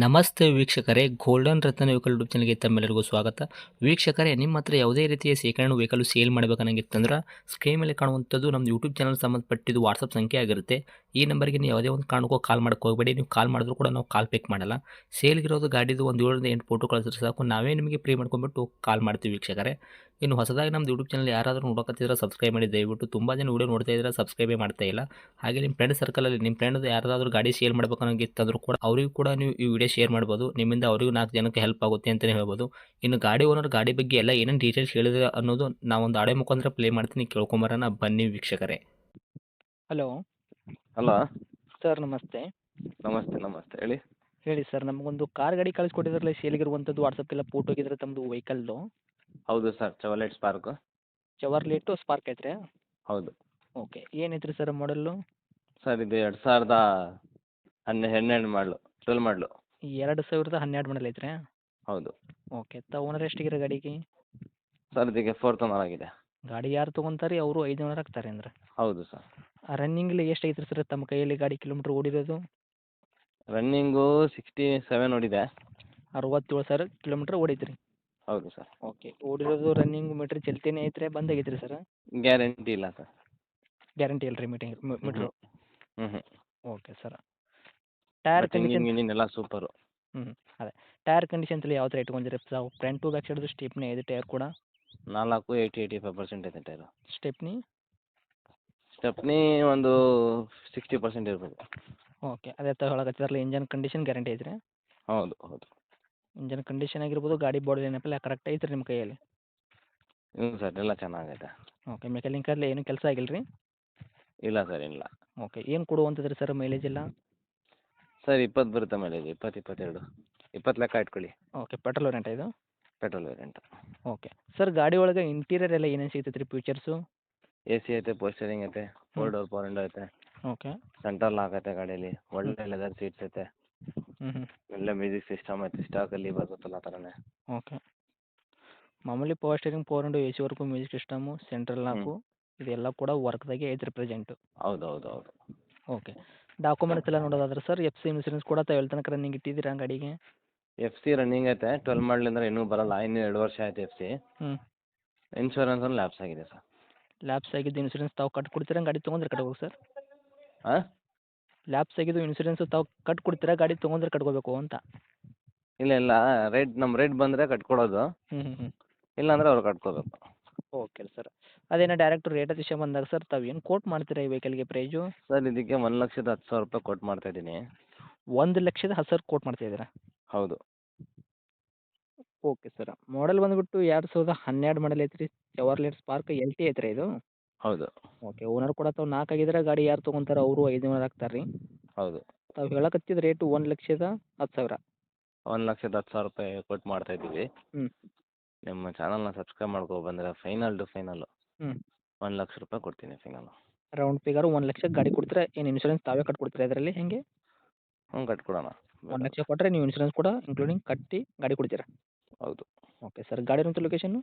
ನಮಸ್ತೆ ವೀಕ್ಷಕರೇ, ಗೋಲ್ಡನ್ ರತ್ನ vehicle YouTube ಚಾನಲ್ಗೆ ತಮ್ಮೆಲ್ಲರಿಗೂ ಸ್ವಾಗತ. ವೀಕ್ಷಕರೇ, ನಿಮ್ಮ ಹತ್ರ ಯಾವುದೇ ರೀತಿಯ ಶೇಖರಣೆ ವೆಹಿಕಲ್ ಸೇಲ್ ಮಾಡಬೇಕನ್ನಂಗಿತ್ತಂದ್ರೆ ಸ್ಕ್ರೀನ್ ಮೇಲೆ ಕಾಣುವಂಥದ್ದು ನಮ್ಮ ಯೂಟ್ಯೂಬ್ ಚಾನಲ್ ಸಂಬಂಧಪಟ್ಟಿದ್ದು ವಾಟ್ಸಪ್ ಸಂಖ್ಯೆ ಆಗಿರುತ್ತೆ. ಈ ನಂಬರ್ಗೆ ನೀವು ಯಾವುದೇ ಒಂದು ಕಾರಣಕ್ಕೂ ಕಾಲ್ ಮಾಡಕ್ಕೆ ಹೋಗಬೇಡಿ. ನೀವು ಕಾಲ್ ಮಾಡಿದ್ರು ಕೂಡ ನಾವು ಕಾಲ್ ಪಿಕ್ ಮಾಡಲ್ಲ. ಸೇಲ್ಗಿರೋದು ಗಾಡಿದು ಒಂದು 7ರಿಂದ 8 ಫೋಟೋ ಕಳಿಸಿದ್ರೆ ಸಾಕು, ನಾವೇ ನಿಮಗೆ ಪ್ರೀ ಮಾಡ್ಕೊಂಡ್ಬಿಟ್ಟು ಕಾಲ್ ಮಾಡ್ತೀವಿ ವೀಕ್ಷಕರೇ. ಇನ್ನು ಹೊಸದಾಗಿ ನಮ್ಮದು ಯೂಟ್ಯೂಬ್ ಚಾನಲ್ ಯಾರಾದರೂ ನೋಡಕತ್ತಿದ್ರೆ ಸಬ್ಸ್ಕ್ರೈಬ್ ಮಾಡಿ ದಯವಿಟ್ಟು. ತುಂಬ ಜನ ವೀಡಿಯೋ ನೋಡ್ತಾ ಇದ್ದಾರೆ, ಸಬ್ಸ್ಕ್ರೈಬೇ ಮಾಡ್ತಾ ಇಲ್ಲ. ಹಾಗೆ ನಿಮ್ಮ ಫ್ರೆಂಡ್ ಸರ್ಕಲಲ್ಲಿ ನಿಮ್ಮ ಫ್ರೆಂಡ್ ಯಾರಾದರೂ ಗಾಡಿ ಸೇಲ್ ಮಾಡ್ಬೇಕನ್ನೋಂಗಿತ್ತಂದ್ರೂ ಕೂಡ ಅವರಿಗೂ ಕೂಡ ನೀವು ಈ ವಿಡಿಯೋ ಶೇರ್ ಮಾಡ್ಬೋದು. ನಿಮ್ಮಿಂದ ಅವರಿಗೂ 4 ಜನಕ್ಕೆ ಹೆಲ್ಪ್ ಆಗುತ್ತೆ ಅಂತಲೇ ಹೇಳ್ಬೋದು. ಇನ್ನು ಗಾಡಿ ಓನರ್ ಗಾಡಿ ಬಗ್ಗೆ ಎಲ್ಲ ಏನೇನು ಡೀಟೇಲ್ಸ್ ಹೇಳಿದ್ರೆ ಅನ್ನೋದು ನಾವೊಂದು ಆಡಿಯೋ ಮುಖಾಂತರ ಪ್ಲೇ ಮಾಡ್ತೀನಿ, ಕೇಳ್ಕೊಂಬರೋಣ ಬನ್ನಿ ವೀಕ್ಷಕರೇ. ಹಲೋ ಹಲೋ ಸರ್, ನಮಸ್ತೆ. ನಮಸ್ತೆ ನಮಸ್ತೆ ಹೇಳಿ. ಹೇಳಿ ಸರ್, ನಮಗೊಂದು ಕಾರ್ ಗಾಡಿ ಕಳಿಸ್ಕೊಟ್ಟಿದ್ರಲ್ಲ ಸೇಲಿಗಿರುವಂಥದ್ದು, ವಾಟ್ಸಪ್ಗೆಲ್ಲ ಫೋಟೋ ಹೋಗಿದ್ರೆ ತಮ್ಮದು ವೆಹಿಕಲ್ದು. ಹೌದು ಸರ್, ಚವಲೆಟ್ ಸ್ಪಾರ್ಕು. ಚವರ್ಲೇಟು ಸ್ಪಾರ್ಕ್ ಐತ್ರಿ? ಹೌದು ಓಕೆ. ಏನೈತ್ರಿ sir model? ಸರ್, ಇದು 2012 ಮಾಡಲು, 12 ಮಾಡಲು. 2012 ಮಾಡಲ್ ಐತ್ರಿ? ಹೌದು ಓಕೆ. ಓನರ್ ಎಷ್ಟಿಗಿರೋ ಗಾಡಿಗೆ? ಸರ್, ಇದಕ್ಕೆ 4th ಓನರ್ ಆಗಿದೆ. ಗಾಡಿ ಯಾರು ತೊಗೊಂತಾರೆ ಅವರು 5 ಓನರ್ ಆಗ್ತಾರೆ ಅಂದ್ರೆ? ಹೌದು ಸರ್. ರನ್ನಿಂಗ್ಲಿ ಎಷ್ಟು ಐತ್ರಿ ಸರ್ ತಮ್ಮ ಕೈಯಲ್ಲಿ ಗಾಡಿ ಕಿಲೋಮೀಟ್ರ್ ಓಡಿರೋದು? ರನ್ನಿಂಗು 67 ಓಡಿದೆ. 67,000 ಕಿಲೋಮೀಟ್ರ್ ಓಡೈತ್ರಿ? ಹೌದು ಸರ್. ಓಕೆ. ಓಡಿರೋದು ರನ್ನಿಂಗ್ ಮೀಟ್ರ್ ಚಲ್ತಿನೇ ಐತ್ರಿ, ಬಂದಾಗೈತ್ರಿ ಸರ್? ಗ್ಯಾರಂಟಿ ಇಲ್ಲ ಸರ್. ಗ್ಯಾರಂಟಿ ಇಲ್ಲ ರೀ ಮೀಟ್ರು? ಹ್ಞೂ okay sir. Tyre condition? Engine ಎಲ್ಲ ಸೂಪರು. ಅದೇ ಟೈರ್ ಕಂಡೀಷನ್ಸ್ ಯಾವ ಥರ ಇಟ್ಕೊಂಡಿರಿ ಸರ್? ಫ್ರಂಟ್ ಟು ಬ್ಯಾಕ್ ಸೈಡ್ದು ಸ್ಟೆಪ್ನಿ ಐದು ಟೈರ್ ಕೂಡ? 85% ಐತೆ ಟೈರು. ಸ್ಟೆಪ್ನಿ? ಸ್ಟೆಪ್ನಿ ಒಂದು 60% ಇರ್ಬೋದು. ಓಕೆ. ಅದೇ ಥರ ಹೇಳಕತ್ತಿದ್ರಲ್ಲ, ಇಂಜನ್ ಕಂಡೀಷನ್ ಗ್ಯಾರಂಟಿ ಐತ್ರಿ? ಹೌದು ಹೌದು. ಇಂಜನ್ ಕಂಡೀಷನ್ ಆಗಿರ್ಬೋದು, ಗಾಡಿ ಬಾಡಿ ಏನಪ್ಪಲ್ಲ ಕರೆಕ್ಟ್ ಐತ್ರಿ ನಿಮ್ಮ ಕೈಯಲ್ಲಿ? ಹ್ಞೂ ಸರ್, ಎಲ್ಲ ಚೆನ್ನಾಗೈತೆ. ಓಕೆ. ಮೆಕ್ಯಾನಿಕಲ್ಲಿ ಏನು ಕೆಲಸ ಆಗಿಲ್ಲ ರೀ? ಇಲ್ಲ ಸರ್, ಇಲ್ಲ. ಓಕೆ. ಏನು ಕೊಡುವಂಥದ್ರಿ ಸರ್ ಮೈಲೇಜ್ ಎಲ್ಲ? ಸರ್, 20 ಬರುತ್ತೆ ಮೈಲೇಜ್. 20 22 20 ಲೆಕ್ಕ ಇಟ್ಕೊಳ್ಳಿ. ಓಕೆ. ಪೆಟ್ರೋಲ್ ವೇರಿಯಂಟ್ ಇದು? Petrol variant. ಓಕೆ. ಸರ್, ಗಾಡಿ ಒಳಗೆ ಇಂಟೀರಿಯರ್ ಎಲ್ಲ ಏನೇನು ಸಿಗ್ತೈತೆ ರೀ ಫೀಚರ್ಸು? AC ಐತೆ, ಪೋಸ್ಟರಿಂಗ್ ಐತೆ, 4 ಡೋರ್ ಪವರ್ ವಿಂಡೋ ಐತೆ, ಓಕೆ. ಸೆಂಟ್ರಲ್ ಲಾಕ್ ಐತೆ ಗಾಡೀಲಿ, ಒಳ್ಳೆ ಲೆದರ್ ಸೀಟ್ಸ್ ಐತೆ, ಹ್ಞೂ ಒಳ್ಳೆ ಮ್ಯೂಸಿಕ್ ಸಿಸ್ಟಮ್ ಐತೆ, ಸ್ಟಾಕಲ್ಲಿ ಬರುತ್ತಲ್ಲ ಆ ಥರನೇ. ಓಕೆ. ಮಾಮೂಲಿ power steering, 4 window, AC work, music system, central lock, ಇದೆಲ್ಲ ಕೂಡ ವರ್ಕ್ದಾಗೆ ಐತ್ರಿ ಪ್ರೆಸೆಂಟು? ಹೌದು ಹೌದು ಹೌದು. ಓಕೆ. ಡಾಕ್ಯುಮೆಂಟ್ಸ್ ಎಲ್ಲ ನೋಡೋದಾದ್ರೆ ಸರ್, FC ಇನ್ಸೂರೆನ್ಸ್ ಕೂಡ ತಾವು ಎಲ್ಲಿ ತನಕ ರನ್ನಿಂಗ್ ಇಟ್ಟಿದ್ದೀರಾ ಗಾಡಿಗೆ? FC ರನ್ನಿಂಗ್ ಐತೆ. 12 ಮಾಡಲಿಂದ್ರೆ ಇನ್ನೂ ಬರಲ್ಲ, ಇನ್ನೂ 2 ವರ್ಷ ಆಯ್ತು FC. ಹ್ಞೂ. ಇನ್ಶೂರೆನ್ಸ್ ಒಂದು ಲ್ಯಾಪ್ಸ್ ಆಗಿದೆ ಸರ್. ಲ್ಯಾಪ್ಸ್ ಆಗಿದ್ದು ಇನ್ಸೂರೆನ್ಸ್ ತಾವು ಕಟ್ಕೊಡ್ತೀರಾ ಗಾಡಿ ತೊಗೊಂಡ್ರೆ ಕಟ್ಬೇಕು ಸರ್? ಹಾಂ, ಲ್ಯಾಪ್ಸ್ ಆಗಿದ್ದು ಇನ್ಸೂರೆನ್ಸ್ ತಾವು ಕಟ್ಕೊಡ್ತೀರಾ ಗಾಡಿ ತೊಗೊಂಡ್ರೆ ಕಟ್ಕೋಬೇಕು ಅಂತ? ಇಲ್ಲ ಇಲ್ಲ, ನಮ್ಮ ರೇಟ್ ಬಂದರೆ ಕಟ್ಕೊಡೋದು, ಹ್ಞೂ. ಇಲ್ಲಾಂದರೆ ಅವ್ರು ಕಟ್ಕೋಬೇಕು. Okay sir. ಅದೇನೋ ಡೈರೆಕ್ಟ್ ರೇಟ್ ವಿಷಯ ಬಂದಾಗ ಸರ್, ತಾವು ಏನು ಕೋಟ್ ಮಾಡ್ತೀರಾ ಈ ವೆಹಿಕಲ್ಗೆ ಪ್ರೈಜು? ಸರ್, ಇದಕ್ಕೆ 1,10,000 ಕೊಟ್ಟು ಮಾಡ್ತಾಯಿದ್ದೀನಿ. 1,10,000 ಕೋಟ್ ಮಾಡ್ತಾ ಇದ್ದೀರಾ? ಹೌದು. Okay sir. ಮಾಡಲ್ ಬಂದುಬಿಟ್ಟು 2012 ಮಾಡಲ್ ಐತ್ರಿ. ಚವರ್ಲೆಟ್ ಸ್ಪಾರ್ಕ್ LT ಐತ್ರಿ ಇದು? ಹೌದು ಓಕೆ. ಓನರ್ ಕೂಡ ತಾವು 4 ಆಗಿದ್ರೆ ಗಾಡಿ ಯಾರು ತೊಗೊಂತಾರೆ ಅವರು 5 ಓನರ್ ಆಗ್ತಾರೆ ರೀ? ಹೌದು. ತಾವು ಹೇಳಕತ್ತಿದ ರೇಟು 1,10,000? 1,10,000 ಕೊಟ್ಟು ಮಾಡ್ತಾಯಿದ್ದೀವಿ. ಹ್ಞೂ. ನಿಮ್ಮ ಚಾನಲ್ನ ಸಬ್ಸ್ಕ್ರೈಬ್ ಮಾಡ್ಕೊ ಬಂದರೆ ಫೈನಲ್ ಟು ಫೈನಲು ಹ್ಞೂ. 1,00,000 ಕೊಡ್ತೀನಿ ಫೈನಲು. ರೌಂಡ್ ಫಿಗರ್ 1,00,000 ಗಾಡಿ ಕೊಡ್ತೀರಾ? ಏನು ಇನ್ಶೂರೆನ್ಸ್ ತಾವೇ ಕಟ್ಕೊಡ್ತೀರಾ ಇದರಲ್ಲಿ ಹೆಂಗೆ? ಹ್ಞೂ, ಕಟ್ಕೊಡೋಣ. 1,00,000 ಕೊಟ್ಟರೆ ನೀವು ಇನ್ಶೂರೆನ್ಸ್ ಕೂಡ ಇನ್ಕ್ಲೂಡಿಂಗ್ ಕಟ್ಟಿ ಗಾಡಿ ಕೊಡ್ತೀರಾ? ಹೌದು. Okay sir. ಗಾಡಿ ಇರೋಂಥ location?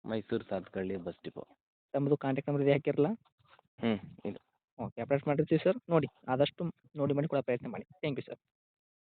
Mysuru Sathagalli bus depot. ತಮ್ಮದು ಕಾಂಟ್ಯಾಕ್ಟ್ ನಂಬರ್ ಇದೆ ಹಾಕಿರಲ್ಲ? ಹ್ಞೂ, ಇದು. ಓಕೆ. ಅಪ್ಡೇಟ್ ಮಾಡಿರ್ತೀವಿ ಸರ್. ನೋಡಿ ಆದಷ್ಟು ನೋಡಿ ಮಾಡಿ ಕೊಡೋ ಪ್ರಯತ್ನ ಮಾಡಿ. Thank you sir.